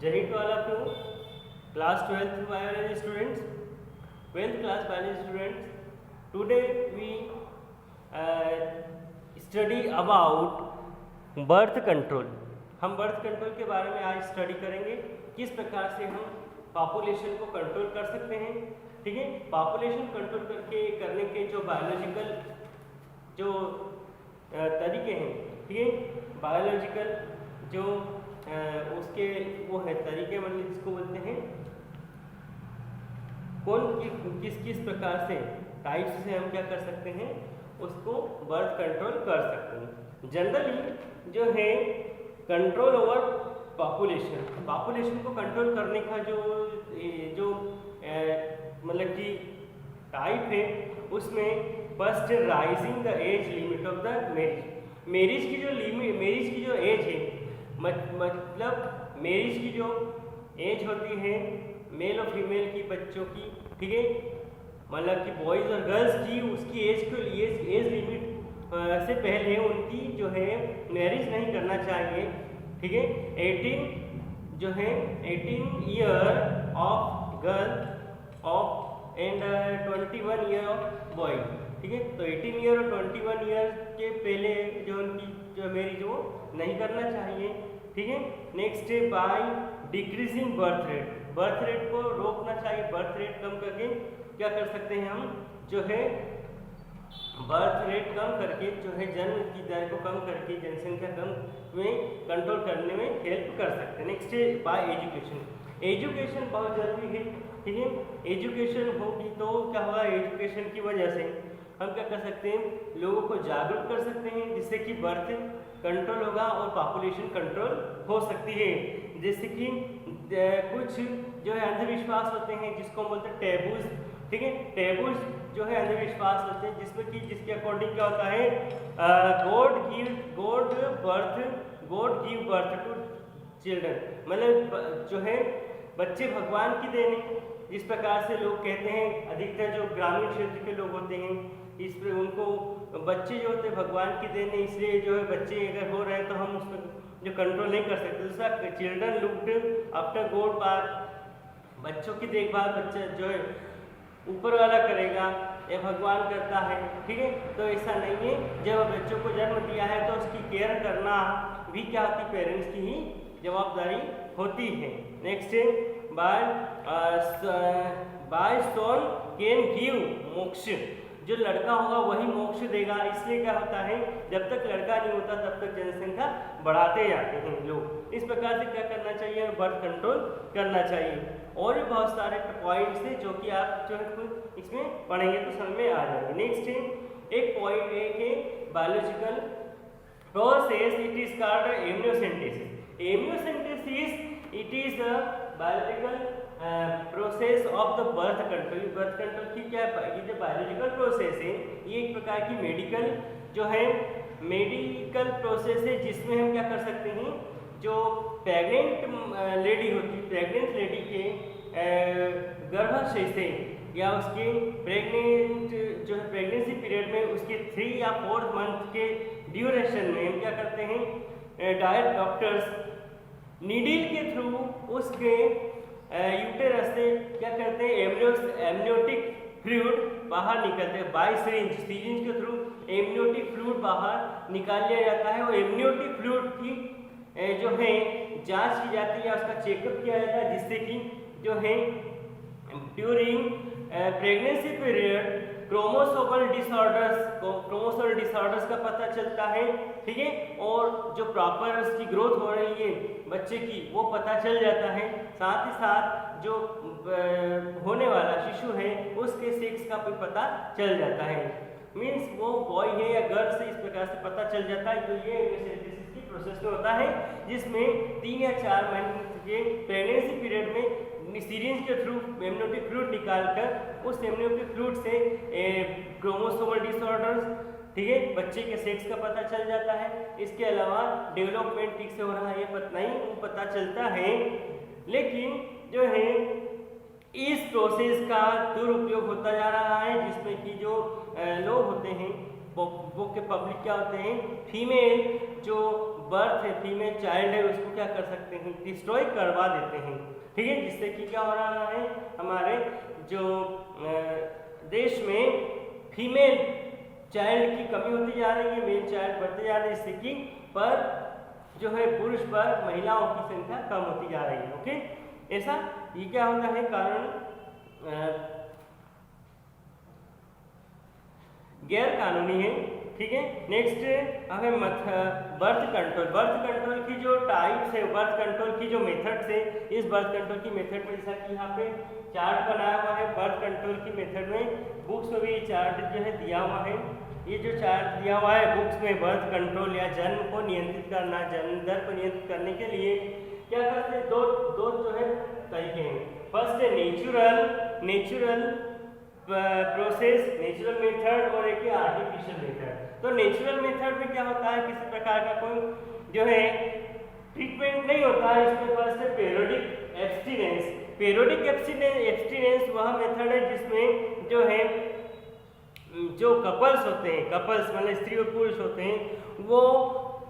Jai to all of you, class 12th biology students, 12th class biology students. Today we study about birth control. हम birth control के बारे में आज study करेंगे, किस प्रकार से हम पॉपुलेशन को कंट्रोल कर सकते हैं। ठीक है, पॉपुलेशन कंट्रोल करने के जो बायोलॉजिकल जो तरीके हैं, ठीक है, बायोलॉजिकल जो उसके वो है तरीके, मतलब जिसको बोलते हैं किस किस प्रकार से टाइप्स से हम क्या कर सकते हैं, उसको बर्थ कंट्रोल कर सकते हैं। जनरली जो है कंट्रोल ओवर पॉपुलेशन को कंट्रोल करने का जो मतलब कि टाइप है, उसमें first rising the age limit of the marriage की जो एज है, मतलब मैरिज की जो एज होती है मेल और फीमेल की बच्चों की, ठीक है, मतलब कि बॉयज़ और गर्ल्स की, उसकी एज लिमिट से पहले उनकी जो है मैरिज नहीं करना चाहिए। ठीक है, 18 year of girl of and 21 year of boy. ठीक है, तो 18 ईयर और 21 ईयर के पहले जो उनकी जो मैरिज वो नहीं करना चाहिए। ठीक है, नेक्स्ट है बाय डिक्रीजिंग बर्थ रेट को रोकना चाहिए। बर्थ रेट कम करके क्या कर सकते हैं हम, जो है बर्थ रेट कम करके जो है जन्म की दर को कम करके जनसंख्या कम में कंट्रोल करने में हेल्प कर सकते हैं। नेक्स्ट है बाय एजुकेशन बहुत जरूरी है। ठीक है, एजुकेशन होगी तो क्या होगा, एजुकेशन की वजह से हम क्या कर सकते हैं, लोगों को जागरूक कर सकते हैं, जिससे कि बर्थ कंट्रोल होगा और पॉपुलेशन कंट्रोल हो सकती है। जैसे कि कुछ जो है अंधविश्वास होते हैं जिसको हम बोलते हैं टैबूज। ठीक है, टैबूज जो है अंधविश्वास होते हैं जिसमें कि जिसके अकॉर्डिंग क्या होता है, God give birth to children, मतलब जो है बच्चे भगवान की देन है। जिस प्रकार से लोग कहते हैं, अधिकतर जो ग्रामीण क्षेत्र के लोग होते हैं, इस पर उनको बच्चे जो होते हैं भगवान की देन है, इसलिए जो है बच्चे अगर हो रहे हैं तो हम उसमें जो कंट्रोल नहीं कर सकते। दूसरा, children looked after God by, बच्चों की देखभाल बच्चा जो है ऊपर वाला करेगा या भगवान करता है। ठीक है, तो ऐसा नहीं है, जब बच्चों को जन्म दिया है तो उसकी केयर करना भी क्या होती, पेरेंट्स की ही जवाबदारी होती है। नेक्स्ट है बाय सोल कैन गिव मोक्ष, जो लड़का होगा वही मोक्ष देगा। इसलिए क्या होता है, जब तक लड़का नहीं होता तब तक जनसंख्या बढ़ाते जाते हैं लोग। इस प्रकार से क्या करना चाहिए, बर्थ कंट्रोल करना चाहिए। और भी बहुत सारे पॉइंट्स हैं जो कि आप जो है खुद इसमें पढ़ेंगे तो समझ में आ जाएंगे। नेक्स्ट है एक पॉइंट है biological process, it is called amniocentesis. It is the biological process of the birth control. Birth control की क्या है, ये जो बायोलॉजिकल प्रोसेस है ये एक प्रकार की मेडिकल प्रोसेस है, जिसमें हम क्या कर सकते हैं, जो प्रेग्नेंट लेडी होती है, प्रेग्नेंट लेडी के गर्भाशय से या उसके जो है प्रेगनेंसी पीरियड में उसके 3 या 4 मंथ के ड्यूरेशन में हम क्या करते हैं, डायरेक्ट डॉक्टर्स नीडल के थ्रू उसके यूटेरस से क्या करते हैं, एमनियोटिक फ्लूइड बाहर निकलते हैं। बाय सिरिंज के थ्रू एमनियोटिक फ्लूइड बाहर निकाल लिया जाता है और एमनियोटिक फ्लूइड की जो है जांच की जाती है या उसका चेकअप किया जाता है, जिससे कि जो है during pregnancy period chromosomal disorders का पता चलता है। ठीक है, और जो प्रॉपर उसकी ग्रोथ हो रही है बच्चे की वो पता चल जाता है। साथ ही साथ जो होने वाला शिशु है उसके सेक्स का भी पता चल जाता है, मीन्स वो बॉय है या गर्ल से इस प्रकार से पता चल जाता है। तो ये एम्नियोसेंटेसिस की प्रोसेस में होता है, जिसमें 3 या 4 महीने के प्रेगनेंसी पीरियड में सिरिंज के थ्रू एमनियोटिक फ्लूइड निकालकर उस एमनियोटिक फ्लूइड से क्रोमोसोमल डिसऑर्डर्स, ठीक है, बच्चे के सेक्स का पता चल जाता है। इसके अलावा डेवलपमेंट ठीक से हो रहा है ये पता चलता है। लेकिन जो है इस प्रोसेस का दुरुपयोग होता जा रहा है, जिसमें कि जो लोग होते हैं वो के पब्लिक क्या होते हैं, फीमेल जो बर्थ है, फीमेल चाइल्ड है, उसको क्या कर सकते हैं, डिस्ट्रॉय करवा देते हैं। ठीक है, जिससे कि क्या हो रहा है, हमारे जो देश में फीमेल चाइल्ड की कमी होती जा रही है, मेल चाइल्ड बढ़ते जा रहे हैं, जिससे कि पर जो है पुरुष पर महिलाओं की संख्या कम होती जा रही है। ओके, ऐसा ये क्या होता है कारण गैर कानूनी है। ठीक है, नेक्स्ट हमें बर्थ कंट्रोल। बर्थ कंट्रोल की जो टाइप्स है, बर्थ कंट्रोल की जो मेथड्स है, इस बर्थ कंट्रोल की मेथड में जैसा कि यहाँ पे चार्ट बनाया हुआ है, बर्थ कंट्रोल की मेथड में बुक्स में भी ये चार्ट जो है दिया हुआ है। ये जो चार्ट दिया हुआ है बुक्स में, बर्थ कंट्रोल या जन्म को नियंत्रित करना, जन्म दर को नियंत्रित करने के लिए क्या करते हैं, दो जो है तरीके हैं। फर्स्ट है नेचुरल प्रोसेस, नेचुरल मेथड, और एक है आर्टिफिशियल मेथड। तो नेचुरल मेथड में क्या होता है, किसी प्रकार का कोई जो है ट्रीटमेंट नहीं होता है। इसमें फर्स्ट है पीरियोडिक एब्स्टिनेंस। पीरियोडिक एब्स्टिनेंस वह मेथड है जिसमें जो है जो कपल्स होते हैं, कपल्स मतलब स्त्री और पुरुष होते हैं, वो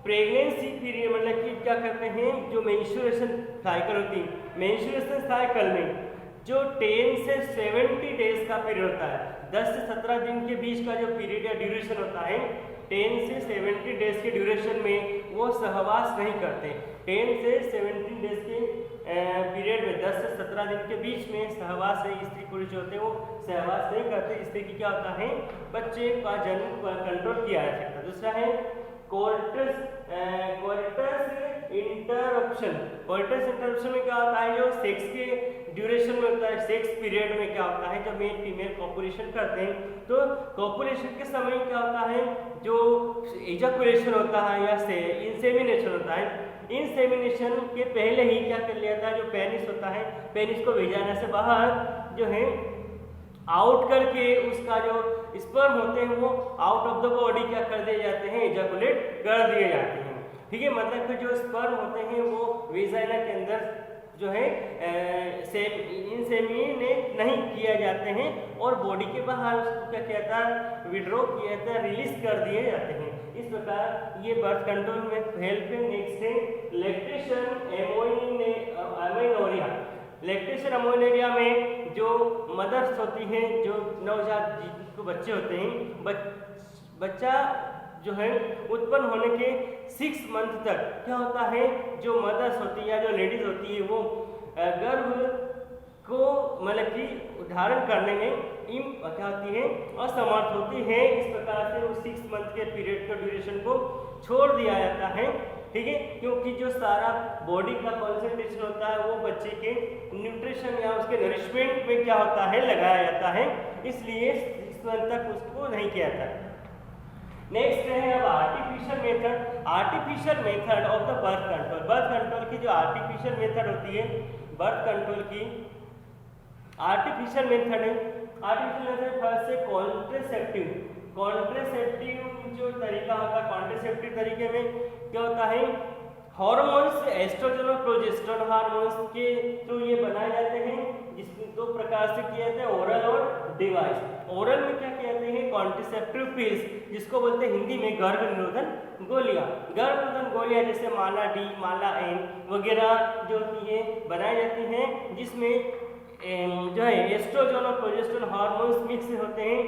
प्रेगनेंसी पीरियड मतलब कि क्या करते हैं, जो मेंस्ट्रुएशन साइकिल होती है, मेंस्ट्रुएशन साइकिल में जो 10 से 70 डेज का पीरियड होता है, 10 से 17 दिन के बीच का जो पीरियड या ड्यूरेशन होता है, 10 से 70 डेज के ड्यूरेशन में वो सहवास नहीं करते। 10 से 70 डेज के पीरियड में 10 से 17 दिन के बीच में सहवास नहीं, स्त्री पुरुष होते हैं वो सहवास नहीं करते, जिससे कि क्या होता है, बच्चे का जन्म कंट्रोल किया जा सकता है। दूसरा है कोर्टस इंटरप्शन। कोर्टस इंटरप्शन में क्या होता है, जो सेक्स के ड्यूरेशन में होता है, सेक्स पीरियड में क्या होता है, जब मेल फीमेल कॉपुलेशन करते हैं, तो कॉपुलेशन के समय क्या होता है, जो एजाकुलेशन होता है या इंसेमिनेशन होता है, इंसेमिनेशन के पहले ही क्या कर लिया जाता है, जो पेनिस होता है, पेनिस को वेजाइना से बाहर जो है आउट करके उसका जो स्पर्म होते हैं वो आउट ऑफ द बॉडी क्या कर दिए जाते हैं, एजाकुलेट कर दिए जाते हैं। ठीक है, मतलब कि जो स्पर्म होते हैं वो वेजाइना के अंदर जो है इंसेमिनेट नहीं किया जाते हैं और बॉडी के बाहर उसको क्या किया जाता है, विड्रॉ किया जाता है, रिलीज कर दिए जाते हैं। इस प्रकार ये बर्थ कंट्रोल में हेल्प है। नेक्स्ट है लैक्टेशन एमेनोरिया। लैक्टेशन एमेनोरिया में जो मदर्स होती हैं, जो नवजात बच्चे होते हैं, बच्चा जो है उत्पन्न होने के 6 मंथ तक क्या होता है, जो मदर्स होती है या जो लेडीज होती है वो गर्भ को मतलब कि धारण करने में क्या होती है, असमर्थ होती है। इस प्रकार से उस 6 मंथ के पीरियड का ड्यूरेशन को छोड़ दिया जाता है। ठीक है, क्योंकि जो सारा बॉडी का कॉन्सेंट्रेशन होता है वो बच्चे के न्यूट्रिशन या उसके नरिशमेंट में क्या होता है, लगाया जाता है, इसलिए 6 मंथ तक उसको नहीं किया जाता। नेक्स्ट है अब artificial method. Artificial method of the birth control. Birth control की जो आर्टिफिशियल मेथड होती है, बर्थ कंट्रोल की आर्टिफिशियल मेथड है। आर्टिफिशियल मेथड फर्स्ट से कॉन्ट्रासेप्टिव जो तरीका होता है, कॉन्ट्रासेप्टिव तरीके में क्या होता है, हार्मोन्स एस्ट्रोजन और प्रोजेस्टेरोन हार्मोन्स के थ्रू ये बनाए जाते हैं, जिसमें 2 प्रकार से किए जाते हैं, ओरल और डिवाइस। ओरल में क्या कहते हैं, कॉन्ट्रासेप्टिव पिल्स, जिसको बोलते हैं हिंदी में गर्भ निरोधन गोलियां। गर्भ निरोधन गोलियां जैसे माला डी, माला एन वगैरह जो होती है बनाई जाती हैं, जिसमें जो है एस्ट्रोजन और प्रोजेस्टेरोन हार्मोन्स मिक्स होते हैं।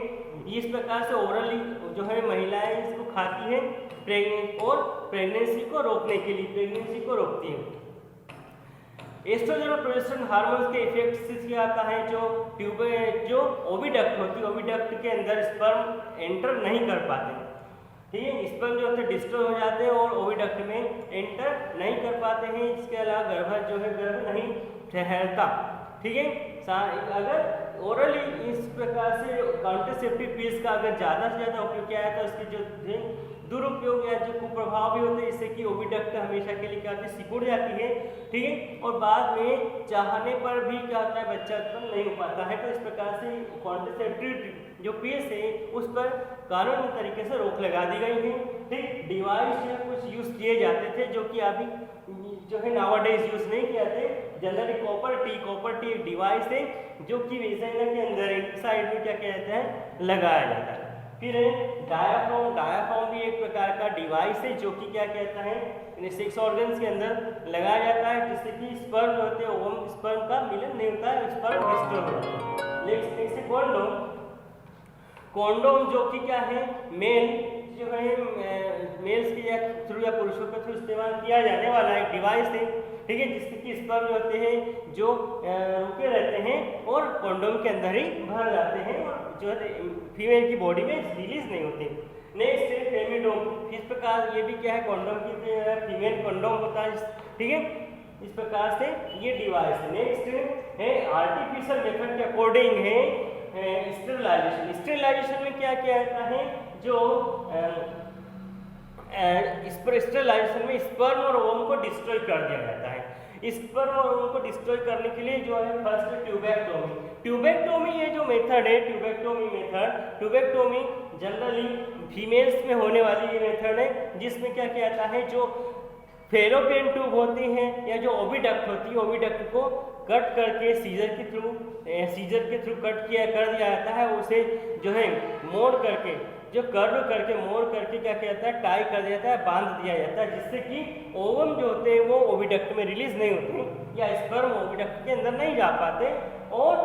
इस प्रकार से ओरली जो है महिलाएं इसको खाती हैं प्रेगनेंसी को रोकने के लिए, प्रेगनेंसी को रोकती हैं। एस्ट्रोजन और प्रोजेस्टेरोन हार्मोन्स के इफेक्ट से क्या आता है, जो ओविडक्ट होती है, ओविडक्ट के अंदर स्पर्म एंटर नहीं कर पाते। ठीक है, स्पर्म जो होते हैं डिस्ट्रॉय हो जाते हैं और ओविडक्ट में एंटर नहीं कर पाते हैं। इसके अलावा गर्भ जो है गर्भ नहीं ठहरता। ठीक है, अगर ओरली इस प्रकार से कॉन्ट्रासेप्टिव पिल्स का अगर ज़्यादा से ज़्यादा उपयोग किया है तो इसके जो दुरुपयोग या जो कुप्रभाव भी होते हैं, इससे कि ओविडक्ट हमेशा के लिए क्या होती है, सिकुड़ जाती है। ठीक है, और बाद में चाहने पर भी क्या होता है, बच्चा उत्पन्न नहीं हो पाता है। तो इस प्रकार से कॉन्ट्रासेप्टिव जो पिल्स है उस पर कानूनी तरीके से रोक लगा दी गई है। ठीक, डिवाइस या कुछ यूज किए जाते थे जो कि अभी जो है नावाडेज यूज नहीं किया थे। जनरली कॉपर टी एक डिवाइस है जो कि वेजाइना के अंदर एक साइड में क्या किया जाता है, लगाया जाता है। फिर डायाफ्राम भी एक प्रकार का डिवाइस है जो कि क्या कहता है, सेक्स ऑर्गन्स के अंदर लगाया जाता है, जिससे कि स्पर्म जो होते हैं ओवम स्पर्म का मिलन नहीं होता है, स्पर्म डिस्ट्रॉय होता है। Next condom. कॉन्डोम जो कि क्या है, मेल जो है मेल्स के थ्रू या पुरुषों के थ्रू इस्तेमाल किया जाने वाला एक डिवाइस है, ठीक है, जिससे कि स्पर्म जो होते हैं जो रुके रहते हैं और कॉन्डोम के अंदर ही भर जाते हैं और जो है फीमेल की बॉडी में रिलीज नहीं होते। नेक्स्ट है फेमिडोम। इस प्रकार ये भी क्या है, कॉन्डोम की फीमेल कॉन्डोम होता है, ठीक है, इस प्रकार से ये डिवाइस है। नेक्स्ट है आर्टिफिशियल मेथड के अकॉर्डिंग है स्टेरिलाइजेशन। स्टेरिलाइजेशन में क्या किया जाता है, जो इस पर स्टेरिलाइजेशन में स्पर्म और ओवम को डिस्ट्रॉय कर दिया जाता है। स्पर्म और ओवम को डिस्ट्रॉय करने के लिए जो है फर्स्ट ट्यूबेक्टोमी। ट्यूबेक्टोमी ये जो मेथड है, ट्यूबेक्टोमी जनरली फीमेल्स में होने वाली ये मेथड है, जिसमें क्या किया जाता है, जो फेलोपियन ट्यूब होती है या जो ओविडक्ट होती है, ओविडक्ट को कट करके सीजर के थ्रू कट कर दिया जाता है, उसे जो है मोड़ करके जो कर्व करके मोड़ करके क्या किया जाता है, टाई कर दिया जाता है, बांध दिया जाता है, जिससे कि ओवम जो होते हैं वो ओविडक्ट में रिलीज नहीं होते या स्पर्म ओविडक्ट के अंदर नहीं जा पाते और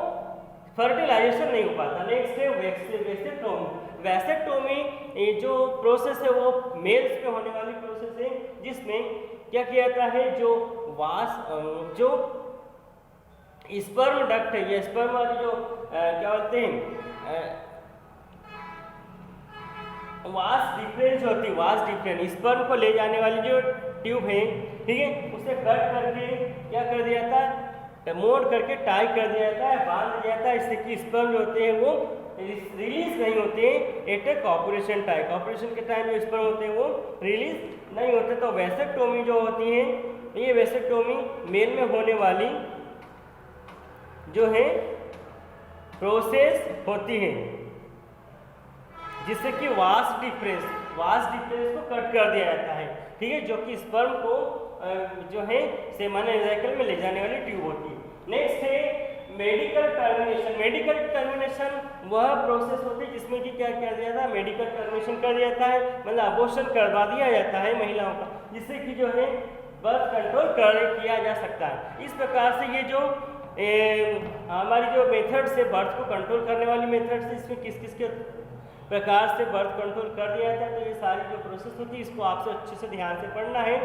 फर्टिलाइजेशन नहीं हो पाता। नेक्स्ट है वैसेक्टोमी। वैसेक्टोमी ये जो प्रोसेस है वो मेल्स में होने वाली प्रोसेस है, जिसमें क्या किया जाता है, जो स्पर्म डक्ट है या स्पर्म वाली जो क्या बोलते हैं वास डिफरेंस होती है, वास डिफरेंस स्पर्म को ले जाने वाली जो ट्यूब है, ठीक है, उसे कट करके क्या कर दिया जाता है, मोड़ करके टाई कर दिया जाता है, बांध दिया जाता है, इससे कि स्पर्म जो होते हैं वो रिलीज नहीं होते एट ए कॉपुलेशन टाइम। कॉपुलेशन के टाइम जो स्पर्म होते हैं वो रिलीज नहीं होते। तो वैसेक्टोमी जो होती है, ये वैसेक्टोमी मेल में होने वाली जो है प्रोसेस होती है, जिससे कि वास डिफरेंस को कट कर दिया जाता है, ठीक है, जो कि स्पर्म को जो है सेमाइनल साइकिल में ले जाने वाली ट्यूब होती है। नेक्स्ट है मेडिकल टर्मिनेशन। मेडिकल टर्मिनेशन वह प्रोसेस होती है जिसमें कि क्या किया जाता है, मेडिकल टर्मिनेशन कर दिया जाता है, मतलब अबॉर्शन करवा दिया जाता है महिलाओं का, जिससे कि जो है बर्थ कंट्रोल किया जा सकता है। इस प्रकार से ये जो हमारी जो मेथड्स है बर्थ को कंट्रोल करने वाली मेथड्स है, इसमें किस किस के प्रकार से बर्थ कंट्रोल कर दिया जाता है, तो ये सारी जो प्रोसेस होती है इसको आपसे अच्छे से ध्यान से पढ़ना है,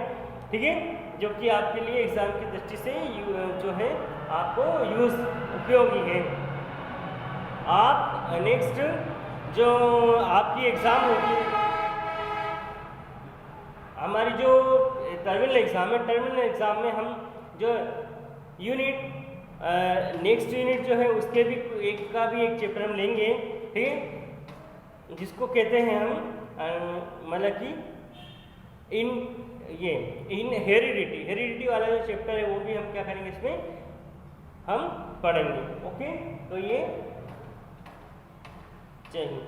ठीक है, जो कि आपके लिए एग्जाम की दृष्टि से जो है आपको उपयोगी है। आप नेक्स्ट जो आपकी एग्ज़ाम होगी, हमारी जो टर्मिनल एग्ज़ाम है, टर्मिनल एग्ज़ाम में हम जो यूनिट नेक्स्ट यूनिट जो है उसके भी एक चैप्टर हम लेंगे, ठीक है, जिसको कहते हैं हम मतलब कि इन हेरिडिटी वाला जो चैप्टर है वो भी हम क्या करेंगे, इसमें हम पढ़ेंगे। ओके, तो ये चाहिए।